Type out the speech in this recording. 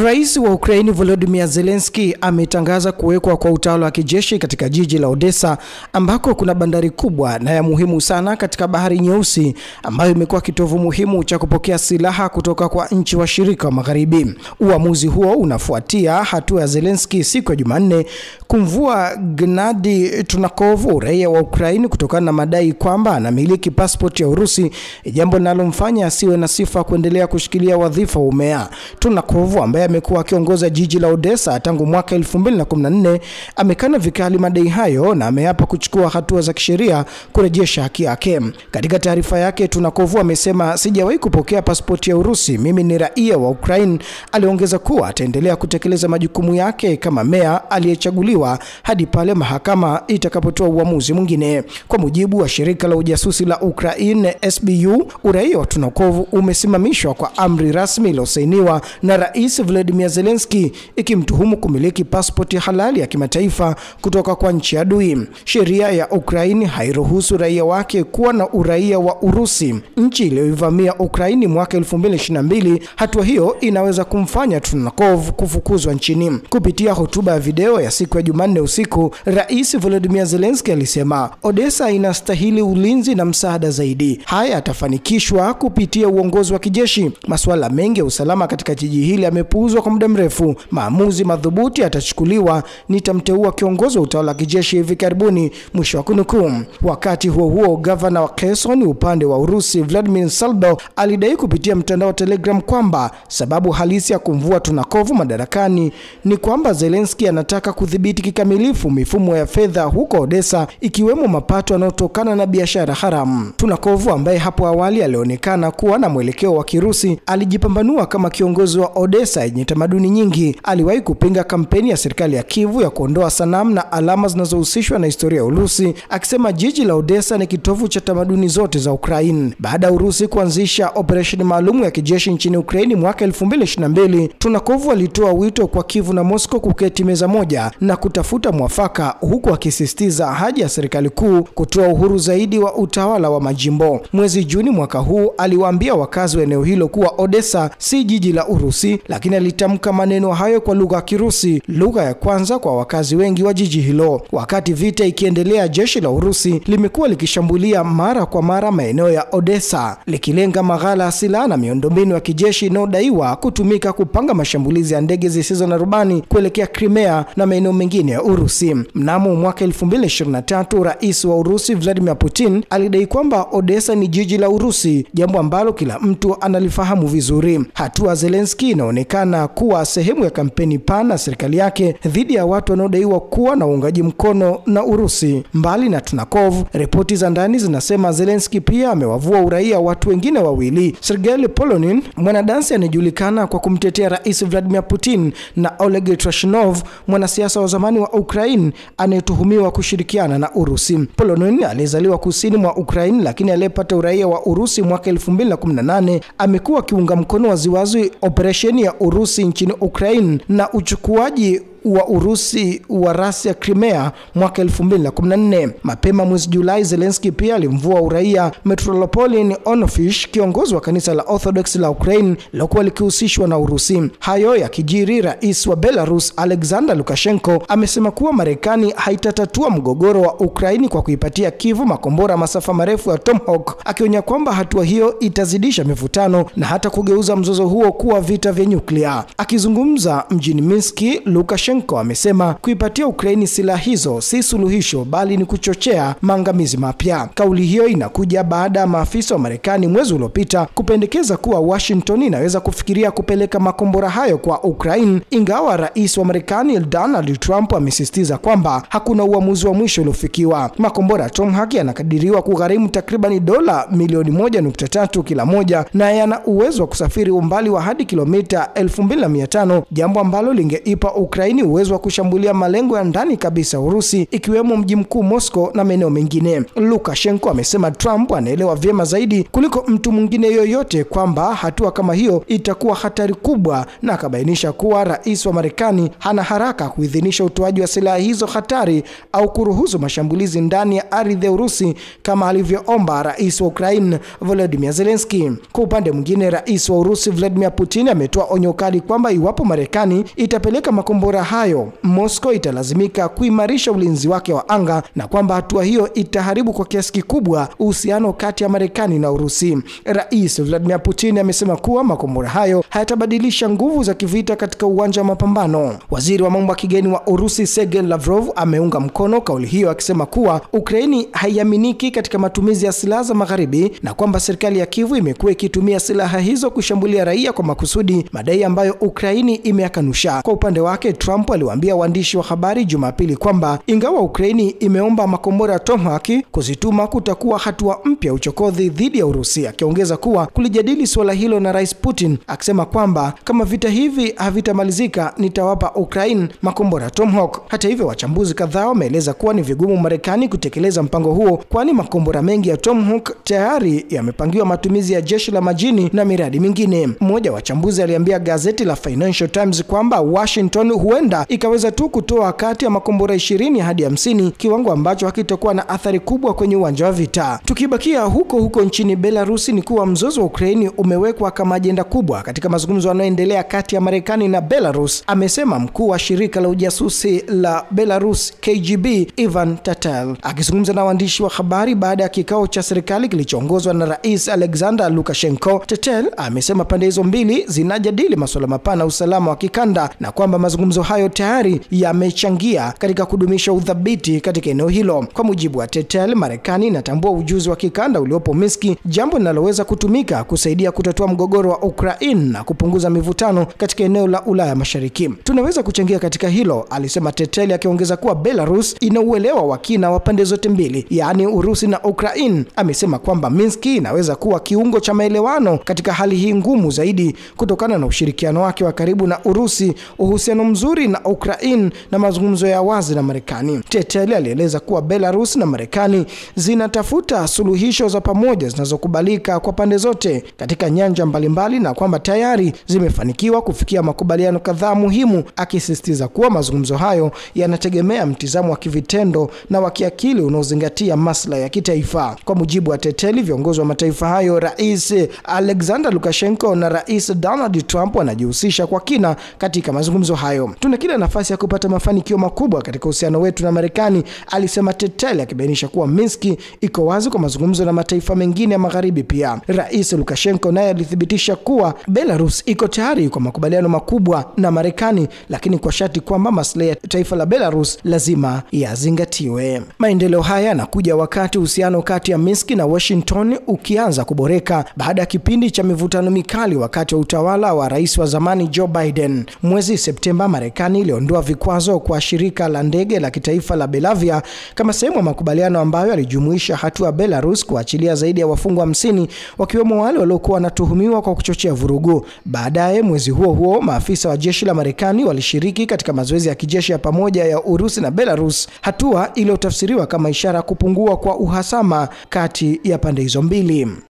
Rais wa Ukraini Volodymyr Zelensky ametangaza kuwekwa kwa utawala wa kijeshi katika jiji la Odessa ambako kuna bandari kubwa na ya muhimu sana katika Bahari Nyeusi ambayo imekuwa kitovu muhimu cha kupokea silaha kutoka kwa nchi washirika wa Magharibi. Uamuzi huo unafuatia hatua ya Zelensky siku ya Jumanne kumvua Gennady Trukhanov, raia wa Ukraini, kutokana na madai kwamba anamiliki passport ya Urusi, jambo linalomfanya asiwe na sifa kuendelea kushikilia wadhifa wa umea. Trukhanov ambaye amekuwa akiongoza jiji la Odessa tangu mwaka 2014 amekana vikali madai hayo na ameapa kuchukua hatua za kisheria kurejesha haki yake. Katika taarifa yake, Trukhanov amesema, "Sijawahi kupokea pasipoti ya Urusi, mimi ni raia wa Ukraine." Aliongeza kuwa ataendelea kutekeleza majukumu yake kama meya aliyechaguliwa hadi pale mahakama itakapotoa uamuzi mwingine. Kwa mujibu wa shirika la ujasusi la Ukraine SBU, uraia wa Trukhanov umesimamishwa kwa amri rasmi iliyosainiwa na Rais Volodymyr Zelensky, ikimtuhumu kumiliki pasipoti halali ya kimataifa kutoka kwa nchi adui. Sheria ya Ukraine hairuhusu raia wake kuwa na uraia wa Urusi, nchi iliyoivamia Ukraine mwaka 2022. Hatua hiyo inaweza kumfanya Trukhanov kufukuzwa nchini. Kupitia hotuba ya video ya siku ya Jumanne usiku, Rais Volodymyr Zelensky alisema, "Odessa inastahili ulinzi na msaada zaidi. Haya yatafanikishwa kupitia uongozi wa kijeshi. Masuala mengi ya usalama katika jiji hili yamepuuzwa kwa muda mrefu. Maamuzi madhubuti yatachukuliwa. Nitamteua kiongozi wa utawala wa kijeshi hivi karibuni." Mwisho wa kunukuu. Wakati huo huo, gavana wa Kherson upande wa Urusi Vladimir Saldo alidai kupitia mtandao wa Telegram kwamba sababu halisi ya kumvua Trukhanov madarakani ni kwamba Zelensky anataka kudhibiti kikamilifu mifumo ya fedha huko Odessa, ikiwemo mapato yanayotokana na biashara haramu. Trukhanov ambaye hapo awali alionekana kuwa na mwelekeo wa Kirusi alijipambanua kama kiongozi wa Odessa yenye tamaduni nyingi. Aliwahi kupinga kampeni ya serikali ya Kiev ya kuondoa sanamu na alama zinazohusishwa na historia ya Urusi, akisema jiji la Odessa ni kitovu cha tamaduni zote za Ukraine. Baada ya Urusi kuanzisha operesheni maalum ya kijeshi nchini Ukraine mwaka 2022, Trukhanov alitoa wito kwa Kiev na Moscow kuketi meza moja na kutafuta mwafaka, huku akisisitiza haja ya serikali kuu kutoa uhuru zaidi wa utawala wa majimbo. Mwezi Juni mwaka huu aliwaambia wakazi wa eneo hilo kuwa Odessa si jiji la Urusi, lakini alitamka maneno hayo kwa lugha ya Kirusi, lugha ya kwanza kwa wakazi wengi wa jiji hilo. Wakati vita ikiendelea, jeshi la Urusi limekuwa likishambulia mara kwa mara maeneo ya Odessa, likilenga maghala ya silaha na miundombinu ya kijeshi inayodaiwa kutumika kupanga mashambulizi ya ndege zisizo na rubani kuelekea Crimea na maeneo mengine ya Urusi. Mnamo mwaka 2023, Rais wa Urusi Vladimir Putin alidai kwamba Odessa ni jiji la Urusi, jambo ambalo kila mtu analifahamu vizuri. Hatua Zelensky inaonekana kuwa sehemu ya kampeni pana serikali yake dhidi ya watu wanaodaiwa kuwa na uungaji mkono na Urusi. Mbali na Trukhanov, ripoti za ndani zinasema Zelensky pia amewavua uraia watu wengine wawili, Sergei Polonin, mwanadansi anayejulikana kwa kumtetea Rais Vladimir Putin, na Oleg Trashinov, mwanasiasa wa zamani wa Ukraine anayetuhumiwa kushirikiana na Urusi. Polonin alizaliwa kusini mwa Ukraine lakini aliyepata uraia wa Urusi mwaka 2018 amekuwa akiunga mkono waziwazi operesheni ya Urusi nchini Ukraine na uchukuaji wa Urusi wa rasi ya Crimea mwaka 2014. Mapema mwezi Julai, Zelensky pia alimvua uraia Metropolitan Onufrish, kiongozi wa kanisa la Orthodox la Ukraine lilokuwa likihusishwa na Urusi. Hayo yakijiri, rais wa Belarus Alexander Lukashenko amesema kuwa Marekani haitatatua mgogoro wa Ukraine kwa kuipatia Kiev makombora masafa marefu ya Tomahawk, akionya kwamba hatua hiyo itazidisha mivutano na hata kugeuza mzozo huo kuwa vita vya nyuklia. Akizungumza mjini Minsk, Lukashenko amesema kuipatia Ukraini silaha hizo si suluhisho bali ni kuchochea maangamizi mapya. Kauli hiyo inakuja baada ya maafisa wa Marekani mwezi uliopita kupendekeza kuwa Washington inaweza kufikiria kupeleka makombora hayo kwa Ukraine, ingawa rais wa Marekani Donald Trump amesisitiza kwamba hakuna uamuzi wa mwisho uliofikiwa. Makombora ya Tomahawk yanakadiriwa kugharimu takriban dola milioni 1.3 kila moja na yana uwezo wa kusafiri umbali wa hadi kilomita 2500, jambo ambalo lingeipa Ukraine uwezo wa kushambulia malengo ya ndani kabisa Urusi, ikiwemo mji mkuu Moscow na maeneo mengine. Lukashenko amesema Trump anaelewa vyema zaidi kuliko mtu mwingine yoyote kwamba hatua kama hiyo itakuwa hatari kubwa, na akabainisha kuwa rais wa Marekani hana haraka kuidhinisha utoaji wa silaha hizo hatari au kuruhusu mashambulizi ndani ya ardhi ya Urusi kama alivyoomba rais wa Ukraine Volodymyr Zelensky. Kwa upande mwingine, rais wa Urusi Vladimir Putin ametoa onyo kali kwamba iwapo Marekani itapeleka makombora hayo, Moscow italazimika kuimarisha ulinzi wake wa anga, na kwamba hatua hiyo itaharibu kwa kiasi kikubwa uhusiano kati ya Marekani na Urusi. Rais Vladimir Putin amesema kuwa makombora hayo hayatabadilisha nguvu za kivita katika uwanja wa mapambano. Waziri wa mambo ya kigeni wa Urusi Sergei Lavrov ameunga mkono kauli hiyo, akisema kuwa Ukraini haiaminiki katika matumizi ya silaha za magharibi na kwamba serikali ya Kiev imekuwa ikitumia silaha hizo kushambulia raia kwa makusudi, madai ambayo Ukraini imeyakanusha. Kwa upande wake, Trump aliwaambia waandishi wa habari Jumapili kwamba ingawa Ukraini imeomba makombora ya Tomahawk kuzituma, kutakuwa hatua mpya uchokozi dhidi ya Urusi, akiongeza kuwa kulijadili suala hilo na Rais Putin, akisema kwamba kama vita hivi havitamalizika nitawapa Ukraine makombora Tomahawk. Hata hivyo, wachambuzi kadhaa wameeleza kuwa ni vigumu Marekani kutekeleza mpango huo, kwani makombora mengi ya Tomahawk tayari yamepangiwa matumizi ya jeshi la majini na miradi mingine. Mmoja wa wachambuzi aliambia gazeti la Financial Times kwamba Washington huenda ikaweza tu kutoa kati ya makombora 20 hadi 50, kiwango ambacho hakitakuwa na athari kubwa kwenye uwanja wa vita. Tukibakia huko nchini Belarus, ni kuwa mzozo wa Ukraine umewekwa kama ajenda kubwa katika mazungumzo yanayoendelea kati ya Marekani na Belarus, amesema mkuu wa shirika la ujasusi la Belarus KGB Ivan Tatel. Akizungumza na waandishi wa habari baada ya kikao cha serikali kilichoongozwa na Rais Alexander Lukashenko, Tatel amesema pande hizo mbili zinajadili masuala mapana ya usalama wa kikanda na kwamba mazungumzo hayo tayari yamechangia katika kudumisha udhabiti katika eneo hilo. Kwa mujibu wa Tatel, Marekani inatambua ujuzi wa kikanda uliopo Minsk, jambo linaloweza kutumika kusaidia kutatua mgogoro wa Ukraine na kupunguza mivutano katika eneo la Ulaya Mashariki. Tunaweza kuchangia katika hilo, alisema Tatel, akiongeza kuwa Belarus ina uelewa wa kina wa pande zote mbili, yaani Urusi na Ukraine. Amesema kwamba Minsk inaweza kuwa kiungo cha maelewano katika hali hii ngumu zaidi kutokana na ushirikiano wake wa karibu na Urusi, uhusiano mzuri na Ukraine na mazungumzo ya wazi na Marekani. Tatel alieleza kuwa Belarus na Marekani zinatafuta suluhisho za pamoja zinazokubalika kwa pande zote katika nyanja mbalimbali na kwamba tayari zimefanikiwa kufikia makubaliano kadhaa muhimu, akisisitiza kuwa mazungumzo hayo yanategemea mtizamo wa kivitendo na wa kiakili unaozingatia maslahi ya kitaifa. Kwa mujibu wa Tatel, viongozi wa mataifa hayo, Rais Alexander Lukashenko na Rais Donald Trump, wanajihusisha kwa kina katika mazungumzo hayo. Tuna kila nafasi ya kupata mafanikio makubwa katika uhusiano wetu na Marekani, alisema Tatel, akibainisha kuwa Minsk iko wazi kwa mazungumzo na mataifa mengine ya magharibi pia. Rais Lukashenko naye alithibitisha kuwa Belarus iko tayari kwa makubaliano makubwa na Marekani, lakini kwa sharti kwamba maslahi ya taifa la Belarus lazima yazingatiwe. Maendeleo haya yanakuja wakati uhusiano kati ya Minsk na Washington ukianza kuboreka baada ya kipindi cha mivutano mikali wakati wa utawala wa rais wa zamani Joe Biden. Mwezi Septemba, Marekani iliondoa vikwazo kwa shirika la ndege la kitaifa la Belavia kama sehemu ya makubaliano ambayo yalijumuisha hatua ya Belarus kuachilia zaidi ya wafungwa 50, wakiwemo wale waliokuwa wanatuhumiwa kwa kuchochea vurugu. Baadaye mwezi huo maafisa wa jeshi la Marekani walishiriki katika mazoezi ya kijeshi ya pamoja ya Urusi na Belarus, hatua iliyotafsiriwa kama ishara kupungua kwa uhasama kati ya pande hizo mbili.